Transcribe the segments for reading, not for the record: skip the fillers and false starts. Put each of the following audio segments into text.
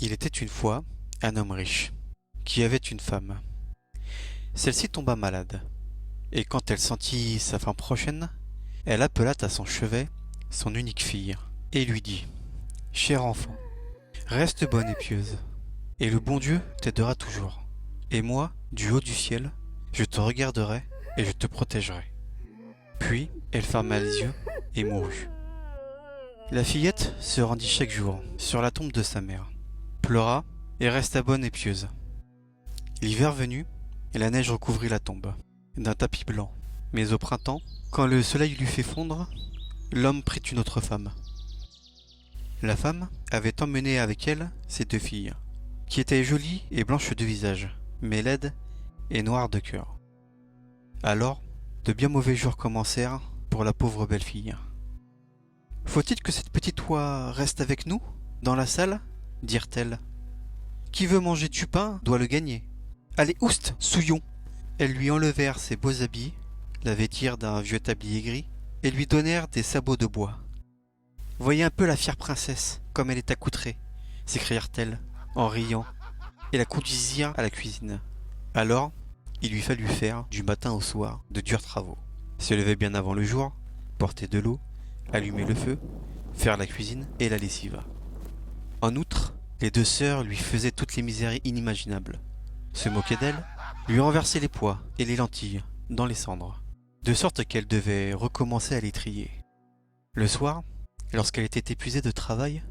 Il était une fois un homme riche qui avait une femme. Celle-ci tomba malade, et quand elle sentit sa fin prochaine, elle appela à son chevet son unique fille, et lui dit : « Cher enfant, reste bonne et pieuse, et le bon Dieu t'aidera toujours. Et moi, du haut du ciel, je te regarderai et je te protégerai. » Puis elle ferma les yeux et mourut. La fillette se rendit chaque jour sur la tombe de sa mère, pleura et resta bonne et pieuse. L'hiver venu, la neige recouvrit la tombe d'un tapis blanc. Mais au printemps, quand le soleil lui fait fondre, l'homme prit une autre femme. La femme avait emmené avec elle ses deux filles, qui étaient jolies et blanches de visage, mais laides et noires de cœur. Alors, de bien mauvais jours commencèrent pour la pauvre belle-fille. « Faut-il que cette petite oie reste avec nous, dans la salle ?» dirent-elles. « Qui veut manger du pain doit le gagner. Allez, oust, souillons !» Elles lui enlevèrent ses beaux habits, la vêtirent d'un vieux tablier gris, et lui donnèrent des sabots de bois. « Voyez un peu la fière princesse, comme elle est accoutrée !» s'écrièrent-elles, en riant, et la conduisirent à la cuisine. Alors, il lui fallut faire, du matin au soir, de durs travaux. Se lever bien avant le jour, porter de l'eau, allumer le feu, faire la cuisine et la lessive. En outre, les deux sœurs lui faisaient toutes les misères inimaginables. Se moquaient d'elle, lui renversaient les pois et les lentilles dans les cendres, de sorte qu'elle devait recommencer à les trier. Le soir, lorsqu'elle était épuisée de travail,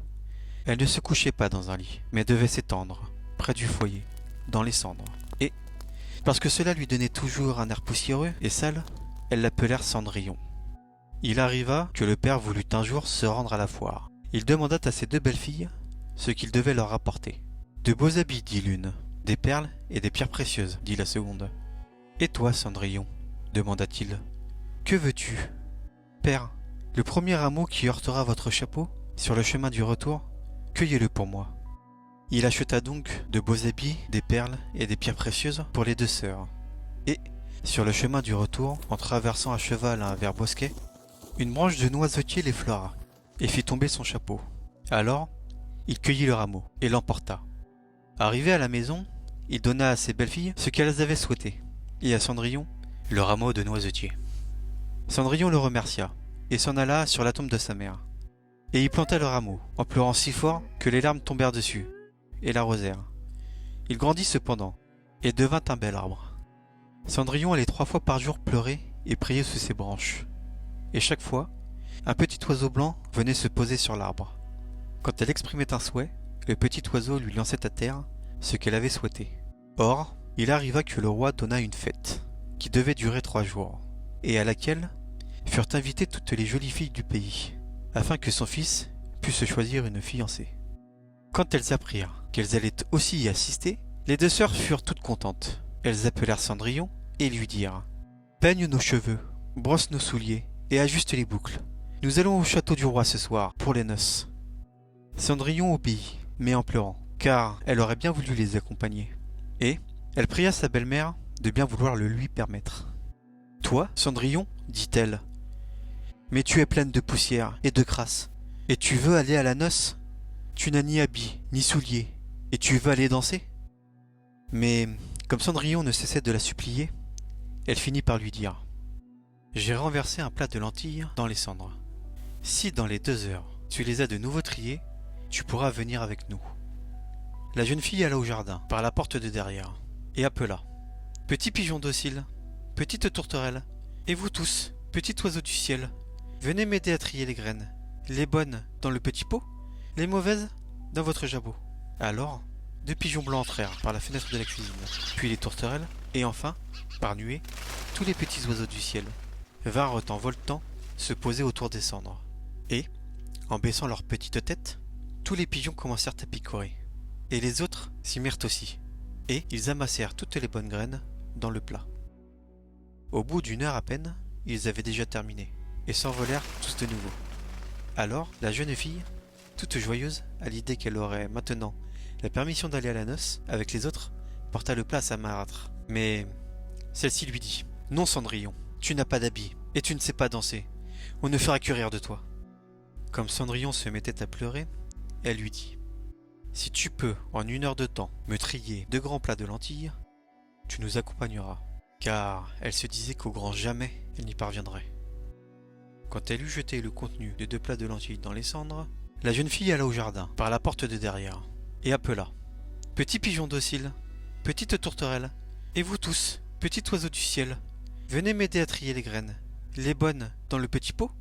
elle ne se couchait pas dans un lit, mais devait s'étendre, près du foyer, dans les cendres. Et, parce que cela lui donnait toujours un air poussiéreux et sale, elles l'appelèrent Cendrillon. Il arriva que le père voulut un jour se rendre à la foire. Il demanda à ses deux belles-filles ce qu'il devait leur apporter. « De beaux habits, dit l'une. « Des perles et des pierres précieuses, dit la seconde. »« Et toi, Cendrillon ?» demanda-t-il. « Que veux-tu ?»« Père, le premier rameau qui heurtera votre chapeau, sur le chemin du retour, cueillez-le pour moi. » Il acheta donc de beaux habits, des perles et des pierres précieuses pour les deux sœurs. Et, sur le chemin du retour, en traversant à cheval un vert bosquet, une branche de noisetier l'effleura et fit tomber son chapeau. Alors, il cueillit le rameau et l'emporta. Arrivé à la maison, il donna à ses belles-filles ce qu'elles avaient souhaité, et à Cendrillon, le rameau de noisetier. Cendrillon le remercia, et s'en alla sur la tombe de sa mère. Et y planta le rameau, en pleurant si fort que les larmes tombèrent dessus, et l'arrosèrent. Il grandit cependant, et devint un bel arbre. Cendrillon allait 3 fois par jour pleurer et prier sous ses branches. Et chaque fois, un petit oiseau blanc venait se poser sur l'arbre. Quand elle exprimait un souhait, le petit oiseau lui lançait à terre ce qu'elle avait souhaité. Or, il arriva que le roi donna une fête, qui devait durer 3 jours, et à laquelle furent invitées toutes les jolies filles du pays, afin que son fils pût se choisir une fiancée. Quand elles apprirent qu'elles allaient aussi y assister, les deux sœurs furent toutes contentes. Elles appelèrent Cendrillon et lui dirent : « Peigne nos cheveux, brosse nos souliers et ajuste les boucles. Nous allons au château du roi ce soir pour les noces. » Cendrillon obéit, mais en pleurant, car elle aurait bien voulu les accompagner. Et elle pria sa belle-mère de bien vouloir le lui permettre. « Toi, Cendrillon, dit-elle, mais tu es pleine de poussière et de crasse, et tu veux aller à la noce ? Tu n'as ni habits, ni souliers, et tu veux aller danser ?» Mais, comme Cendrillon ne cessait de la supplier, elle finit par lui dire : « J'ai renversé un plat de lentilles dans les cendres. Si dans les 2 heures, tu les as de nouveau triées, tu pourras venir avec nous. » La jeune fille alla au jardin, par la porte de derrière, et appela : « Petit pigeon docile, petite tourterelle, et vous tous, petits oiseaux du ciel, venez m'aider à trier les graines, les bonnes dans le petit pot, les mauvaises dans votre jabot. » Alors, 2 pigeons blancs entrèrent par la fenêtre de la cuisine, puis les tourterelles, et enfin, par nuée, tous les petits oiseaux du ciel vinrent en voletant se poser autour des cendres. Et, en baissant leurs petites têtes, tous les pigeons commencèrent à picorer. Et les autres s'y mirent aussi, et ils amassèrent toutes les bonnes graines dans le plat. Au bout d'1 heure à peine, ils avaient déjà terminé, et s'envolèrent tous de nouveau. Alors, la jeune fille, toute joyeuse à l'idée qu'elle aurait maintenant la permission d'aller à la noce avec les autres, porta le plat à sa marâtre. Mais celle-ci lui dit : « Non, Cendrillon, tu n'as pas d'habit, et tu ne sais pas danser. On ne fera que rire de toi. » Comme Cendrillon se mettait à pleurer, elle lui dit : « Si tu peux, en 1 heure de temps, me trier 2 grands plats de lentilles, tu nous accompagneras. » Car elle se disait qu'au grand jamais elle n'y parviendrait. Quand elle eut jeté le contenu des 2 plats de lentilles dans les cendres, la jeune fille alla au jardin, par la porte de derrière, et appela. « Petit pigeon docile, petite tourterelle, et vous tous, petits oiseaux du ciel, venez m'aider à trier les graines, les bonnes dans le petit pot,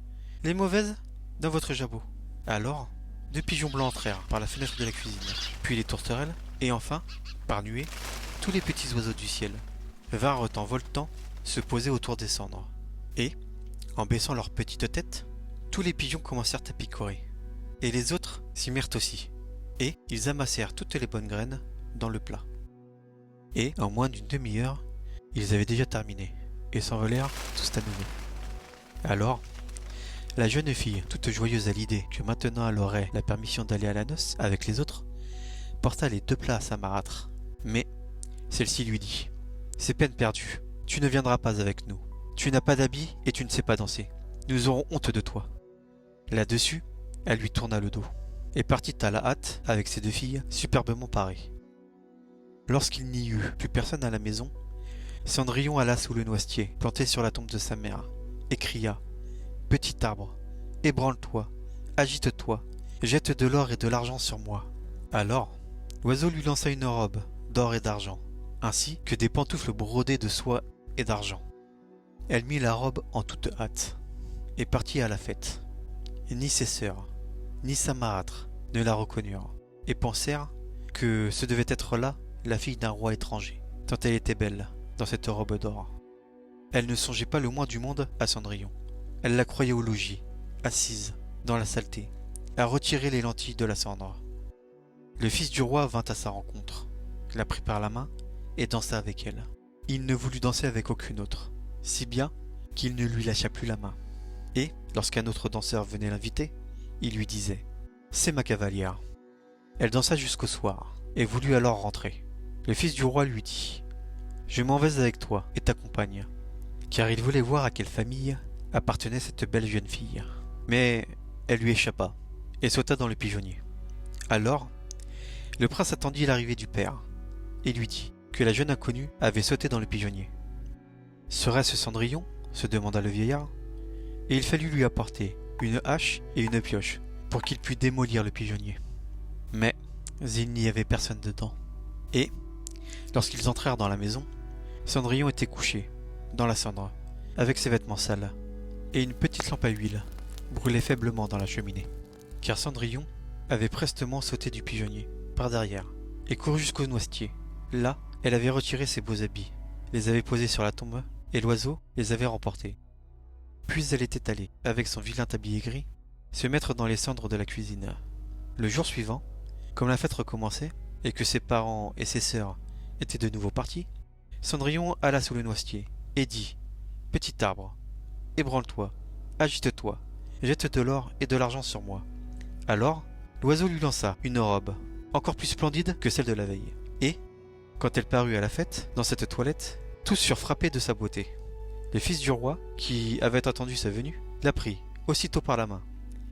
les mauvaises dans votre jabot. » Alors, 2 pigeons blancs entrèrent par la fenêtre de la cuisine, puis les tourterelles, et enfin, par nuée, tous les petits oiseaux du ciel vinrent en voletant se poser autour des cendres. Et, en baissant leurs petites têtes, tous les pigeons commencèrent à picorer. Et les autres s'y mirent aussi. Et ils amassèrent toutes les bonnes graines dans le plat. Et, en moins d'une demi-heure, ils avaient déjà terminé, et s'envolèrent tous à nouveau. Alors, la jeune fille, toute joyeuse à l'idée que maintenant elle aurait la permission d'aller à la noce avec les autres, porta les 2 plats à sa marâtre. Mais celle-ci lui dit: « C'est peine perdue, tu ne viendras pas avec nous. Tu n'as pas d'habit et tu ne sais pas danser. Nous aurons honte de toi. » Là-dessus, elle lui tourna le dos et partit à la hâte avec ses 2 filles superbement parées. Lorsqu'il n'y eut plus personne à la maison, Cendrillon alla sous le noisetier planté sur la tombe de sa mère et cria: « Petit arbre, ébranle-toi, agite-toi, jette de l'or et de l'argent sur moi. » Alors, l'oiseau lui lança une robe d'or et d'argent, ainsi que des pantoufles brodées de soie et d'argent. Elle mit la robe en toute hâte et partit à la fête. Et ni ses sœurs, ni sa marâtre ne la reconnurent, et pensèrent que ce devait être là la fille d'un roi étranger, tant elle était belle dans cette robe d'or. Elle ne songeait pas le moins du monde à Cendrillon. Elle la croyait au logis, assise, dans la saleté, à retirer les lentilles de la cendre. Le fils du roi vint à sa rencontre, la prit par la main et dansa avec elle. Il ne voulut danser avec aucune autre, si bien qu'il ne lui lâcha plus la main. Et, lorsqu'un autre danseur venait l'inviter, il lui disait: « C'est ma cavalière. » Elle dansa jusqu'au soir, et voulut alors rentrer. Le fils du roi lui dit: « Je m'en vais avec toi et t'accompagne. » Car il voulait voir à quelle famille appartenait cette belle jeune fille. Mais elle lui échappa, et sauta dans le pigeonnier. Alors, le prince attendit l'arrivée du père, et lui dit que la jeune inconnue avait sauté dans le pigeonnier. « Serait-ce Cendrillon ?» se demanda le vieillard, et il fallut lui apporter une hache et une pioche pour qu'il pût démolir le pigeonnier. Mais il n'y avait personne dedans. Et, lorsqu'ils entrèrent dans la maison, Cendrillon était couché, dans la cendre, avec ses vêtements sales, et une petite lampe à huile brûlait faiblement dans la cheminée. Car Cendrillon avait prestement sauté du pigeonnier, par derrière, et couru jusqu'au noisetier. Là, elle avait retiré ses beaux habits, les avait posés sur la tombe, et l'oiseau les avait remportés. Puis elle était allée, avec son vilain tablier gris, se mettre dans les cendres de la cuisine. Le jour suivant, comme la fête recommençait, et que ses parents et ses sœurs étaient de nouveau partis, Cendrillon alla sous le noisetier, et dit: « Petit arbre, ébranle-toi, agite-toi, jette de l'or et de l'argent sur moi. » Alors, l'oiseau lui lança une robe, encore plus splendide que celle de la veille. Et, quand elle parut à la fête, dans cette toilette, tous furent frappés de sa beauté. Le fils du roi, qui avait attendu sa venue, la prit aussitôt par la main,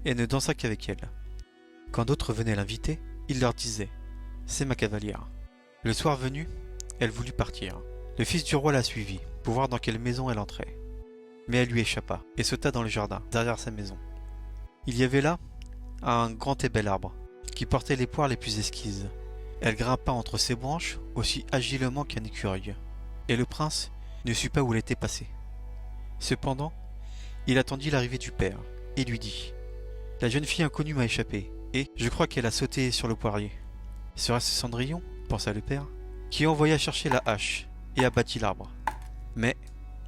et ne dansa qu'avec elle. Quand d'autres venaient l'inviter, il leur disait: « C'est ma cavalière. » Le soir venu, elle voulut partir. Le fils du roi la suivit, pour voir dans quelle maison elle entrait. Mais elle lui échappa, et sauta dans le jardin, derrière sa maison. Il y avait là un grand et bel arbre, qui portait les poires les plus esquises. Elle grimpa entre ses branches aussi agilement qu'un écureuil, et le prince ne sut pas où elle était passée. Cependant, il attendit l'arrivée du père, et lui dit: « La jeune fille inconnue m'a échappé, et je crois qu'elle a sauté sur le poirier. » Serait-ce Cendrillon, pensa le père, qui envoya chercher la hache et abattit l'arbre. Mais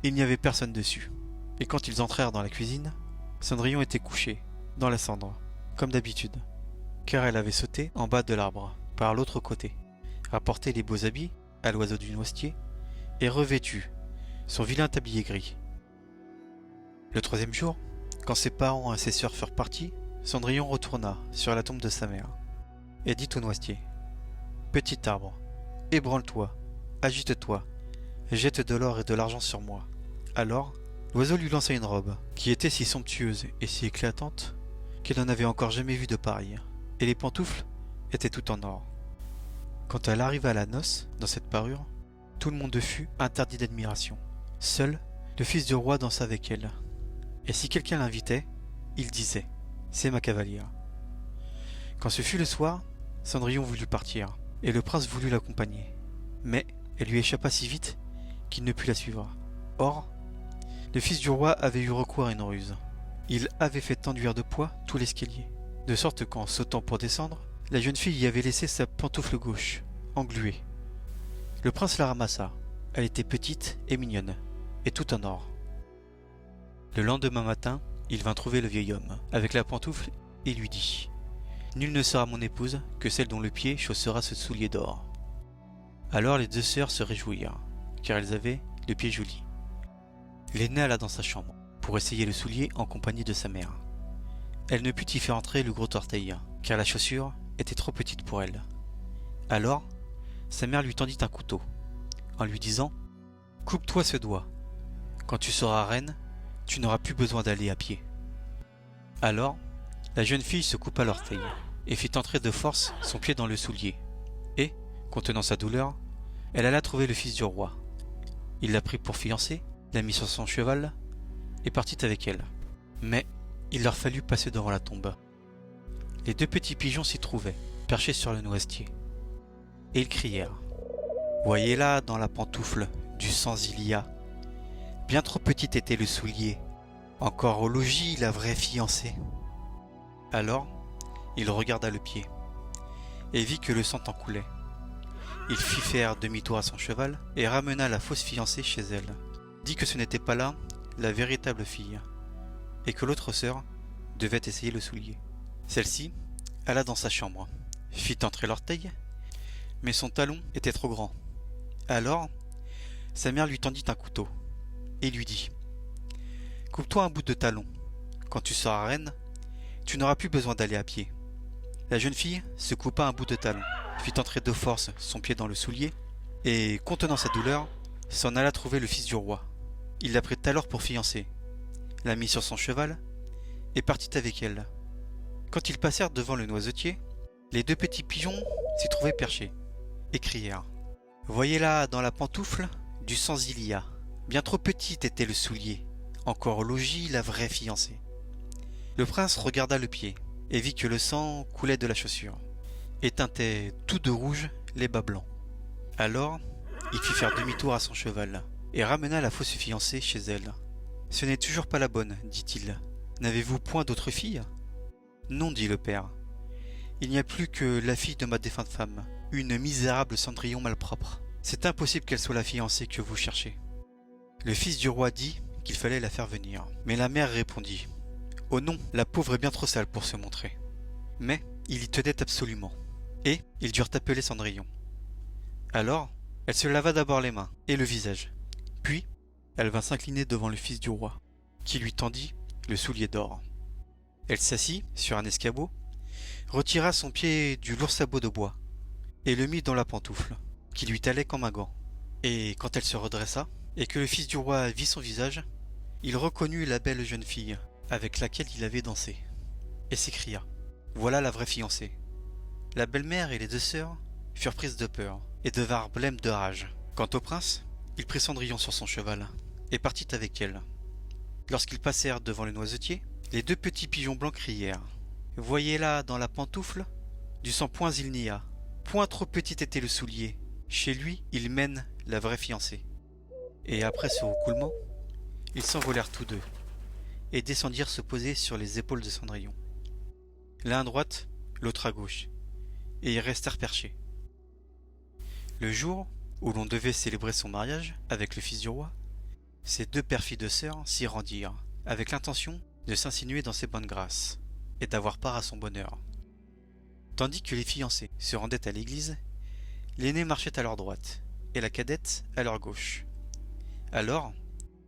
il n'y avait personne dessus, et quand ils entrèrent dans la cuisine, Cendrillon était couchée, dans la cendre, comme d'habitude, car elle avait sauté en bas de l'arbre, par l'autre côté, apporté les beaux habits à l'oiseau du noisetier, et revêtu son vilain tablier gris. Le 3e jour, quand ses parents et ses sœurs furent partis, Cendrillon retourna sur la tombe de sa mère, et dit au noisetier: « Petit arbre, ébranle-toi, agite-toi, jette de l'or et de l'argent sur moi. » Alors, l'oiseau lui lança une robe, qui était si somptueuse et si éclatante, qu'elle n'en avait encore jamais vu de pareille, et les pantoufles étaient toutes en or. Quand elle arriva à la noce, dans cette parure, tout le monde fut interdit d'admiration. Seul, le fils du roi dansa avec elle. Et si quelqu'un l'invitait, il disait « C'est ma cavalière ». Quand ce fut le soir, Cendrillon voulut partir, et le prince voulut l'accompagner. Mais elle lui échappa si vite qu'il ne put la suivre. Or, le fils du roi avait eu recours à une ruse. Il avait fait enduire de poids tout l'escalier, de sorte qu'en sautant pour descendre, la jeune fille y avait laissé sa pantoufle gauche, engluée. Le prince la ramassa. Elle était petite et mignonne, et tout en or. Le lendemain matin, il vint trouver le vieil homme, avec la pantoufle, et lui dit « Nulle ne sera mon épouse que celle dont le pied chaussera ce soulier d'or. » Alors les deux sœurs se réjouirent, car elles avaient le pied joli. L'aînée alla dans sa chambre, pour essayer le soulier en compagnie de sa mère. Elle ne put y faire entrer le gros orteil, car la chaussure était trop petite pour elle. Alors, sa mère lui tendit un couteau, en lui disant « Coupe-toi ce doigt. Quand tu seras reine, tu n'auras plus besoin d'aller à pied. » Alors, la jeune fille se coupa l'orteil, et fit entrer de force son pied dans le soulier. Et, contenant sa douleur, elle alla trouver le fils du roi. Il la prit pour fiancée, la mit sur son cheval, et partit avec elle. Mais il leur fallut passer devant la tombe. Les deux petits pigeons s'y trouvaient, perchés sur le noisetier. Et ils crièrent « Voyez-la dans la pantoufle, du sang il y a. Bien trop petit était le soulier, encore au logis la vraie fiancée. » Alors, il regarda le pied, et vit que le sang en coulait. Il fit faire demi-tour à son cheval, et ramena la fausse fiancée chez elle. Dit que ce n'était pas là la véritable fille, et que l'autre sœur devait essayer le soulier. Celle-ci alla dans sa chambre, fit entrer l'orteil, mais son talon était trop grand. Alors, sa mère lui tendit un couteau, et lui dit « Coupe-toi un bout de talon. Quand tu seras reine, tu n'auras plus besoin d'aller à pied. » La jeune fille se coupa un bout de talon, fit entrer de force son pied dans le soulier, et, contenant sa douleur, s'en alla trouver le fils du roi. Il la prit alors pour fiancée, la mit sur son cheval, et partit avec elle. Quand ils passèrent devant le noisetier, les deux petits pigeons s'y trouvaient perchés, et crièrent « Voyez-la dans la pantoufle, du sang il y a. Bien trop petite était le soulier, encore au logis la vraie fiancée. » Le prince regarda le pied, et vit que le sang coulait de la chaussure, et teintait tout de rouge les bas blancs. Alors, il fit faire demi-tour à son cheval, et ramena la fausse fiancée chez elle. « Ce n'est toujours pas la bonne, dit-il. N'avez-vous point d'autre fille ?»« Non, dit le père. Il n'y a plus que la fille de ma défunte femme, une misérable Cendrillon malpropre. C'est impossible qu'elle soit la fiancée que vous cherchez. » Le fils du roi dit qu'il fallait la faire venir, mais la mère répondit « Oh non, la pauvre est bien trop sale pour se montrer. » Mais il y tenait absolument, et ils durent appeler Cendrillon. Alors, elle se lava d'abord les mains et le visage, puis elle vint s'incliner devant le fils du roi, qui lui tendit le soulier d'or. Elle s'assit sur un escabeau, retira son pied du lourd sabot de bois, et le mit dans la pantoufle, qui lui talait comme un gant. Et quand elle se redressa, et que le fils du roi vit son visage, il reconnut la belle jeune fille avec laquelle il avait dansé, et s'écria « Voilà la vraie fiancée. » La belle-mère et les deux sœurs furent prises de peur, et devinrent blêmes de rage. Quant au prince, il prit Cendrillon sur son cheval, et partit avec elle. Lorsqu'ils passèrent devant le noisetier, les deux petits pigeons blancs crièrent « Voyez-la dans la pantoufle, du sang point il n'y a. Point trop petit était le soulier. Chez lui, il mène la vraie fiancée. » Et après ce roucoulement, ils s'envolèrent tous deux, et descendirent se poser sur les épaules de Cendrillon. L'un à droite, l'autre à gauche, et ils restèrent perchés. Le jour où l'on devait célébrer son mariage avec le fils du roi, ces deux perfides sœurs s'y rendirent, avec l'intention de s'insinuer dans ses bonnes grâces, et d'avoir part à son bonheur. Tandis que les fiancés se rendaient à l'église, l'aînée marchait à leur droite, et la cadette à leur gauche. Alors,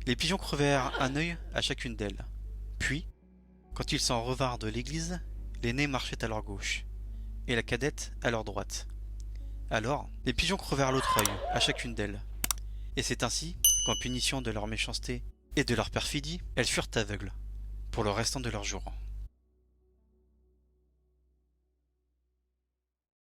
les pigeons crevèrent un œil à chacune d'elles. Puis, quand ils s'en revinrent de l'église, l'aînée marchait à leur gauche, et la cadette à leur droite. Alors, les pigeons crevèrent l'autre œil à chacune d'elles. Et c'est ainsi qu'en punition de leur méchanceté et de leur perfidie, elles furent aveugles pour le restant de leur jour.